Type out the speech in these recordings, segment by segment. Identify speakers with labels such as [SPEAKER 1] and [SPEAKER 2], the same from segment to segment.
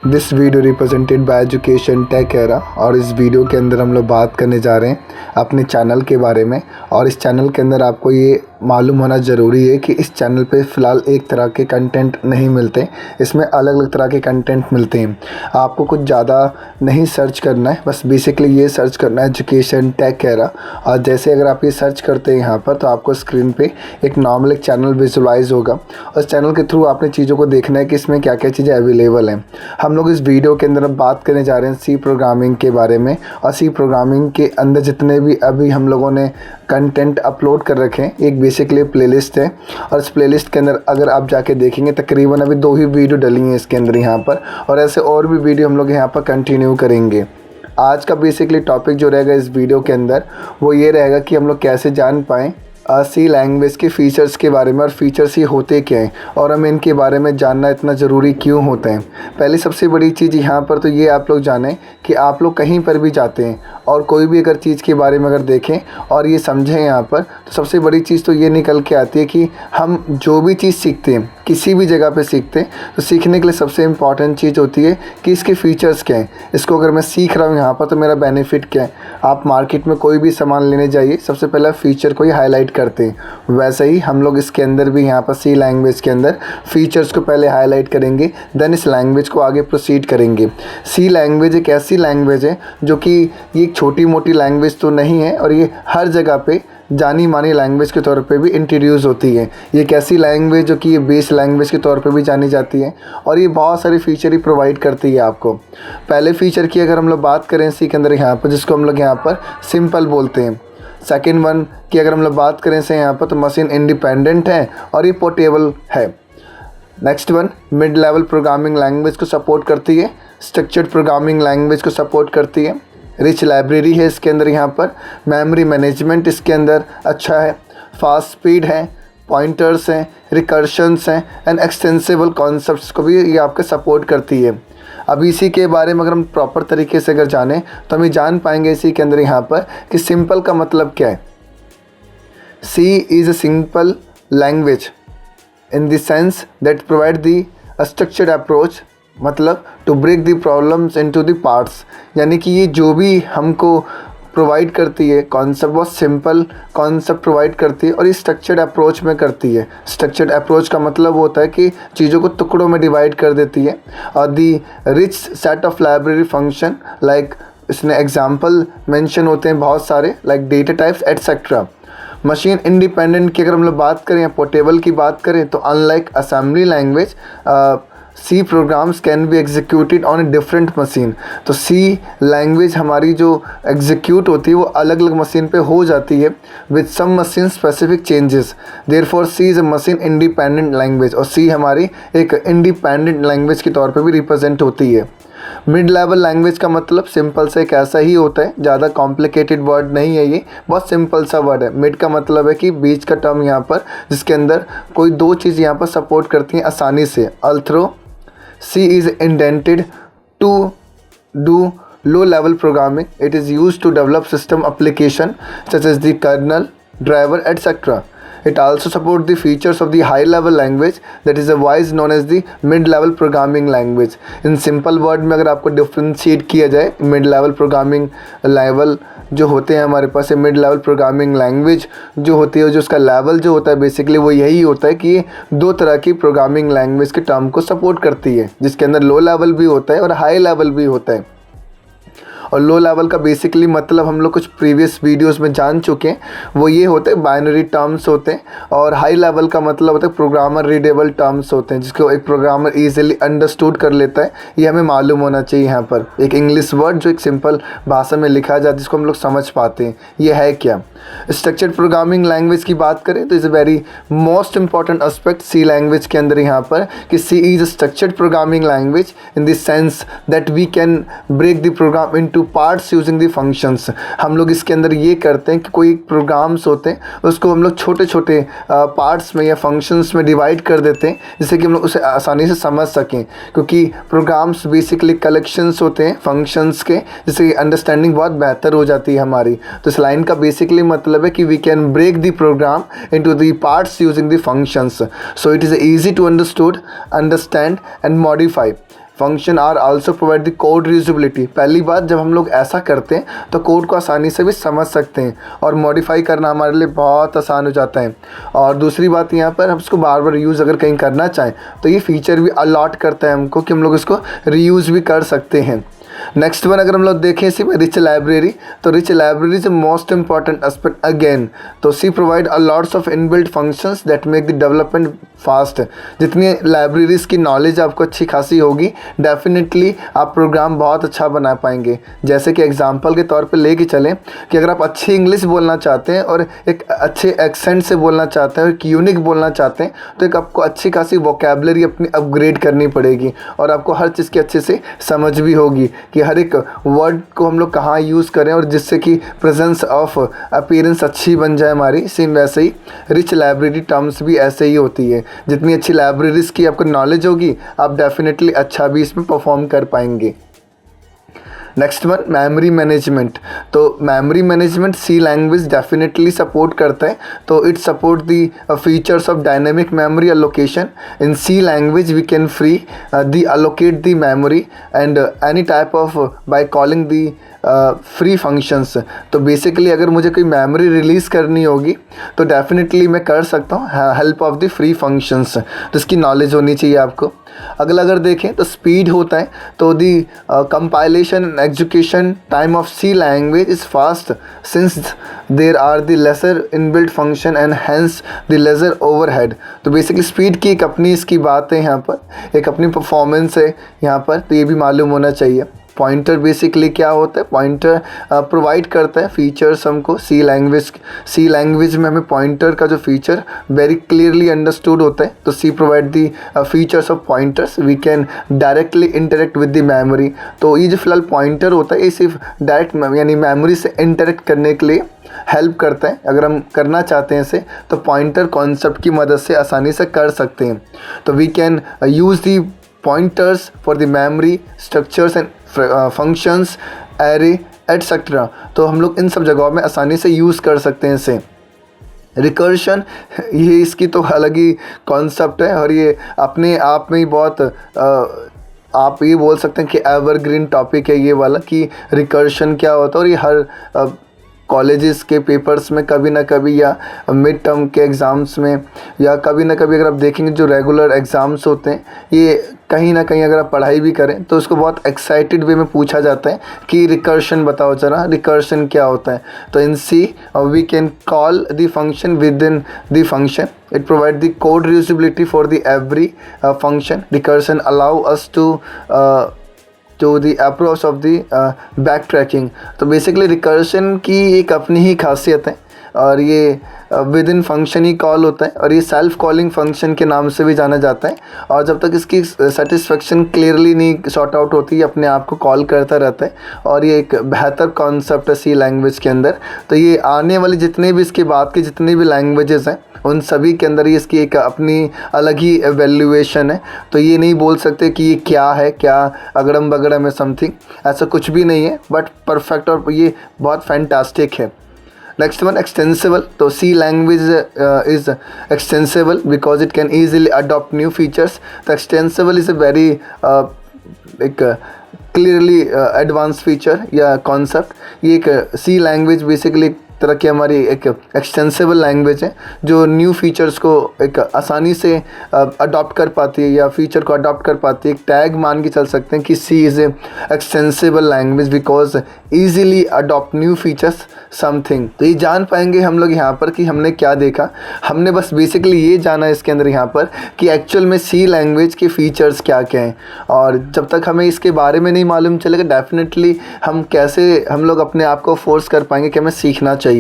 [SPEAKER 1] This video represented by education tech era. और इस video के अंदर हम लोग बात करने जा रहे हैं अपने चैनल के बारे में। और इस चैनल के अंदर आपको ये मालूम होना ज़रूरी है कि इस चैनल पे फ़िलहाल एक तरह के कंटेंट नहीं मिलते, इसमें अलग अलग तरह के कंटेंट मिलते हैं। आपको कुछ ज़्यादा नहीं सर्च करना है, बस बेसिकली ये सर्च करना है एजुकेशन टेक एरा। और जैसे अगर आप ये सर्च करते हैं यहाँ पर, तो आपको स्क्रीन पे एक नॉर्मल एक चैनल विजुलाइज होगा। और इस चैनल के थ्रू आपने चीज़ों को देखना है कि इसमें क्या क्या चीज़ें अवेलेबल हैं। हम लोग इस वीडियो के अंदर बात करने जा रहे हैं सी प्रोग्रामिंग के बारे में। और सी प्रोग्रामिंग के अंदर जितने भी अभी हम लोगों ने कंटेंट अपलोड कर रखे हैं, एक बेसिकली प्लेलिस्ट है। और इस प्लेलिस्ट के अंदर अगर आप जाके देखेंगे, तकरीबन अभी 2 ही वीडियो डली हैं इसके अंदर यहाँ पर, और ऐसे और भी वीडियो हम लोग यहाँ पर कंटिन्यू करेंगे। आज का बेसिकली टॉपिक जो रहेगा इस वीडियो के अंदर वो ये रहेगा कि हम लोग कैसे जान पाएँ सी लैंग्वेज के फ़ीचर्स के बारे में, और फ़ीचर्स ये होते क्या हैं और हमें इनके बारे में जानना इतना ज़रूरी क्यों होता है। पहली सबसे बड़ी चीज़ यहाँ पर तो ये आप लोग जानें कि आप लोग कहीं पर भी जाते हैं और कोई भी अगर चीज़ के बारे में अगर देखें और ये समझें यहाँ पर, तो सबसे बड़ी चीज़ तो ये निकल के आती है कि हम जो भी चीज़ सीखते हैं, किसी भी जगह पे सीखते हैं, तो सीखने के लिए सबसे इम्पॉर्टेंट चीज़ होती है कि इसके फ़ीचर्स क्या हैं। इसको अगर मैं सीख रहा हूँ यहाँ पर, तो मेरा बेनिफिट क्या है। आप मार्केट में कोई भी सामान लेने जाइए, सबसे पहले फ़ीचर को ही हाईलाइट करते हैं। वैसे ही हम लोग इसके अंदर भी यहाँ पर सी लैंग्वेज के अंदर फ़ीचर्स को पहले हाईलाइट करेंगे, देन इस लैंग्वेज को आगे प्रोसीड करेंगे। सी लैंग्वेज एक ऐसी लैंग्वेज है जो कि ये एक छोटी मोटी लैंग्वेज तो नहीं है, और ये हर जगह पे जानी मानी लैंग्वेज के तौर पे भी इंट्रोड्यूस होती है। ये एक ऐसी लैंग्वेज जो कि ये बेस लैंग्वेज के तौर पे भी जानी जाती है, और ये बहुत सारे फीचर ही प्रोवाइड करती है आपको। पहले फ़ीचर की अगर हम लोग बात करें सी के अंदर यहाँ पर, जिसको हम लोग यहाँ पर सिंपल बोलते हैं। सेकेंड वन की अगर हम लोग बात करें से यहाँ पर, तो मशीन इंडिपेंडेंट है और ये पोर्टेबल है। Next one mid level programming language को सपोर्ट करती है, स्ट्रक्चर्ड प्रोग्रामिंग लैंग्वेज को सपोर्ट करती है। रिच लाइब्रेरी है इसके अंदर यहाँ पर, मेमोरी मैनेजमेंट इसके अंदर अच्छा है, फास्ट स्पीड है, पॉइंटर्स हैं, रिकर्शंस हैं, एंड एक्सटेंसिबल कॉन्सेप्ट्स को भी ये आपके सपोर्ट करती है। अब इसी के बारे में अगर हम प्रॉपर तरीके से अगर जानें, तो हम ये जान पाएंगे इसी के अंदर यहाँ पर कि सिंपल का मतलब क्या है। C is a simple language in the sense that provide the structured approach, मतलब to break the problems into the parts. यानी कि ये जो भी हमको प्रोवाइड करती है कॉन्सेप्ट, बहुत सिंपल कॉन्सेप्ट प्रोवाइड करती है, और ये स्ट्रक्चर्ड अप्रोच में करती है। स्ट्रक्चर्ड अप्रोच का मतलब होता है कि चीज़ों को टुकड़ों में डिवाइड कर देती है। और the rich set of library function, like इसमें एग्जाम्पल मेंशन होते हैं बहुत सारे, like data types etcetera. Machine independent की अगर हम लोग बात करें या पोर्टेबल की बात करें, तो unlike assembly language C programs can be executed on a different machine. तो सी लैंग्वेज हमारी जो एग्जीक्यूट होती है वो अलग अलग मशीन पे हो जाती है with some machine specific changes. Therefore C is a machine independent language, और सी हमारी एक इंडिपेंडेंट लैंग्वेज के तौर पे भी रिप्रेजेंट होती है। मिड लेवल लैंग्वेज का मतलब सिंपल से एक ऐसा ही होता है, ज़्यादा कॉम्प्लिकेटेड वर्ड नहीं है, ये बहुत सिंपल सा वर्ड है। मिड का मतलब है कि बीच का टर्म यहाँ पर, जिसके अंदर कोई 2 चीज़ यहाँ पर सपोर्ट करती हैं आसानी से। अल्थ्रो C is indented to do low-level programming. It is used to develop system application such as the kernel, driver, etc. It also supports the features of the high-level language that is otherwise known as the mid-level programming language. In simple word में अगर आपको differentiate किया जाए, mid-level programming level जो होते हैं हमारे पास, mid level programming language जो होती है, जो उसका लेवल जो होता है बेसिकली वो यही होता है कि ये 2 तरह की प्रोग्रामिंग लैंग्वेज के टर्म को सपोर्ट करती है, जिसके अंदर लो लेवल भी होता है और हाई लेवल भी होता है। और लो लेवल का बेसिकली मतलब हम लोग कुछ प्रीवियस वीडियोस में जान चुके हैं, वो ये होते हैं बाइनरी टर्म्स होते हैं। और हाई लेवल का मतलब होता है प्रोग्रामर रीडेबल टर्म्स होते हैं, जिसको एक प्रोग्रामर इजीली अंडरस्टूड कर लेता है। ये हमें मालूम होना चाहिए। यहाँ पर एक इंग्लिश वर्ड जो एक सिंपल भाषा में लिखा जाए, जिसको हम लोग समझ पाते हैं, ये है क्या। स्ट्रक्चर्ड प्रोग्रामिंग लैंग्वेज की बात करें तो is a very most important aspect C language के अंदर यहाँ पर, कि C is a structured programming language in the sense that we can break the program into parts using the functions. हम लोग इसके अंदर ये करते हैं कि कोई प्रोग्राम्स होते हैं उसको हम लोग छोटे छोटे पार्ट्स में या फंक्शंस में डिवाइड कर देते हैं, जिससे कि हम लोग उसे आसानी से समझ सकें। क्योंकि प्रोग्राम्स बेसिकली कलेक्शंस होते हैं फंक्शंस के, जिससे अंडरस्टैंडिंग बहुत बेहतर हो जाती है हमारी। तो इस लाइन का बेसिकली मतलब है कि we can break the program into the parts using the functions, so it is easy to understand and modify. Function are also provide the code reusability. पहली बात, जब हम लोग ऐसा करते हैं तो कोड को आसानी से भी समझ सकते हैं और मॉडिफाई करना हमारे लिए बहुत आसान हो जाता है। और दूसरी बात, यहाँ पर हम इसको बार बार यूज़ अगर कहीं करना चाहें तो ये फीचर भी अलॉट करता है हमको कि हम लोग इसको रीयूज़ भी कर सकते हैं। नेक्स्ट वन अगर हम लोग देखें इसी में रिच लाइब्रेरी, तो rich library is most important aspect again. तो C provide a lots of inbuilt functions that make the development fast. जितनी लाइब्रेरीज की नॉलेज आपको अच्छी खासी होगी, डेफिनेटली आप प्रोग्राम बहुत अच्छा बना पाएंगे। जैसे कि एग्जांपल के तौर पे लेके चलें कि अगर आप अच्छी इंग्लिश बोलना चाहते हैं और एक अच्छे एक्सेंट से बोलना चाहते हैं, एक यूनिक बोलना चाहते हैं, तो एक आपको अच्छी खासी वोकैबुलरी अपनी अपग्रेड करनी पड़ेगी और आपको हर चीज़ की अच्छे से समझ भी होगी कि हर एक वर्ड को हम लोग कहाँ यूज़ करें और जिससे कि प्रेजेंस ऑफ अपीयरेंस अच्छी बन जाए हमारी। सेम वैसे ही रिच लाइब्रेरी टर्म्स भी ऐसे ही होती है। जितनी अच्छी लाइब्रेरीज की आपको नॉलेज होगी, आप डेफिनेटली अच्छा भी इसमें परफॉर्म कर पाएंगे। Next one, memory management. तो memory management C language definitely support करता है। तो it support the features of dynamic memory allocation. In C language we can free the allocate the memory and any type of by calling the free functions. तो basically अगर मुझे कोई memory release करनी होगी तो डेफिनेटली मैं कर सकता हूँ help of the free functions. तो इसकी नॉलेज होनी चाहिए आपको। अगला अगर देखें तो स्पीड होता है। तो the compilation and execution time of C language is fast since there are the lesser inbuilt function and hence the lesser overhead. तो बेसिकली स्पीड की एक अपनी इसकी बात है, यहाँ पर एक अपनी परफॉर्मेंस है यहाँ पर, तो ये भी मालूम होना चाहिए। पॉइंटर बेसिकली क्या होता है, पॉइंटर प्रोवाइड करता है फीचर्स हमको। सी लैंग्वेज में हमें पॉइंटर का जो फीचर वेरी क्लियरली अंडरस्टूड होता है। तो C provide the features of pointers, we can directly interact with the memory. तो ये जो फिलहाल पॉइंटर होता है ये सिर्फ डायरेक्ट यानी मेमोरी से इंटरेक्ट करने के लिए हेल्प करता है। अगर हम करना चाहते हैं इसे तो पॉइंटर कॉन्सेप्ट की मदद से आसानी से कर सकते हैं। तो we can use the pointers for the memory structures and functions, array etcetera. तो हम लोग इन सब जगहों में आसानी से यूज़ कर सकते हैं इसे। रिकर्शन, ये इसकी तो अलग ही कॉन्सेप्ट है और ये अपने आप में ही बहुत आप ये बोल सकते हैं कि एवरग्रीन टॉपिक है ये वाला, कि रिकर्शन क्या होता है। और ये हर कॉलेजेस के पेपर्स में कभी ना कभी या मिड टर्म के एग्ज़ाम्स में या कभी ना कभी अगर आप देखेंगे जो रेगुलर एग्ज़ाम्स होते हैं, ये कहीं ना कहीं अगर आप पढ़ाई भी करें तो उसको बहुत एक्साइटेड वे में पूछा जाता है कि रिकर्शन बताओ जरा, रिकर्शन क्या होता है। तो in C we can call the function within the function. It provide the code reusability for the every function. Recursion allow us to the approach of the back tracking. तो basically recursion की एक अपनी ही खासियत है और ये within function ही कॉल होता है और ये सेल्फ कॉलिंग फंक्शन के नाम से भी जाना जाता है। और जब तक इसकी सेटिस्फेक्शन क्लियरली नहीं सॉर्ट आउट होती, ये अपने आप को कॉल करता रहता है और ये एक बेहतर कॉन्सेप्ट है सी लैंग्वेज के अंदर। तो ये आने वाली जितने भी इसके बाद की जितनी भी लैंग्वेजेस हैं उन सभी के अंदर ही इसकी एक अपनी अलग ही एवेल्यूएशन है। तो ये नहीं बोल सकते कि ये क्या है, क्या अगड़म बगड़म है समथिंग, ऐसा कुछ भी नहीं है, बट परफेक्ट और ये बहुत फैंटास्टिक है। Next one, extensible. तो C language is extensible because it can easily adopt new features. तो एक्सटेंसिबल इज़ अ वेरी एक क्लियरली एडवांस फीचर या कॉन्सेप्ट। ये एक सी लैंग्वेज बेसिकली तरह की हमारी एक एक्सटेंसिबल लैंग्वेज है जो न्यू फीचर्स को एक आसानी से अडॉप्ट कर पाती है या फीचर को अडॉप्ट कर पाती है। एक टैग मान के चल सकते हैं कि C is a extensible language because easily adopt new features something. तो ये जान पाएंगे हम लोग यहाँ पर कि हमने क्या देखा। हमने बस बेसिकली ये जाना इसके अंदर यहाँ पर कि एक्चुअल में सी लैंग्वेज के फीचर्स क्या क्या हैं। और जब तक हमें इसके बारे में नहीं मालूम चलेगा डेफिनेटली हम लोग अपने आप को फोर्स कर पाएंगे कि हमें सीखना चाहिए।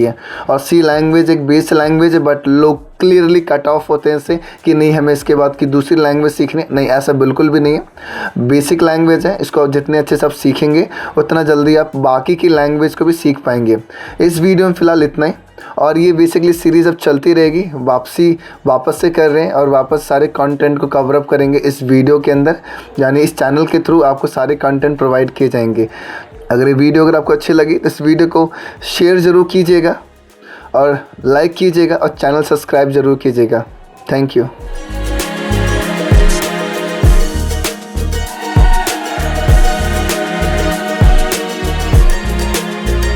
[SPEAKER 1] और सी लैंग्वेज एक बेस लैंग्वेज है, बट लोग क्लियरली कट ऑफ होते हैं इससे कि नहीं हमें इसके बाद की दूसरी लैंग्वेज सीखनी। नहीं, ऐसा बिल्कुल भी नहीं है। बेसिक लैंग्वेज है, इसको जितने अच्छे से आप सीखेंगे उतना जल्दी आप बाकी की लैंग्वेज को भी सीख पाएंगे। इस वीडियो में फ़िलहाल इतना ही और ये बेसिकली सीरीज़ अब चलती रहेगी। वापस से कर रहे हैं और वापस सारे कंटेंट को कवर अप करेंगे इस वीडियो के अंदर, यानी इस चैनल के थ्रू आपको सारे कंटेंट प्रोवाइड किए जाएंगे। अगर ये वीडियो अगर आपको अच्छी लगी तो इस वीडियो को शेयर ज़रूर कीजिएगा और लाइक कीजिएगा और चैनल सब्सक्राइब ज़रूर कीजिएगा। Thank you.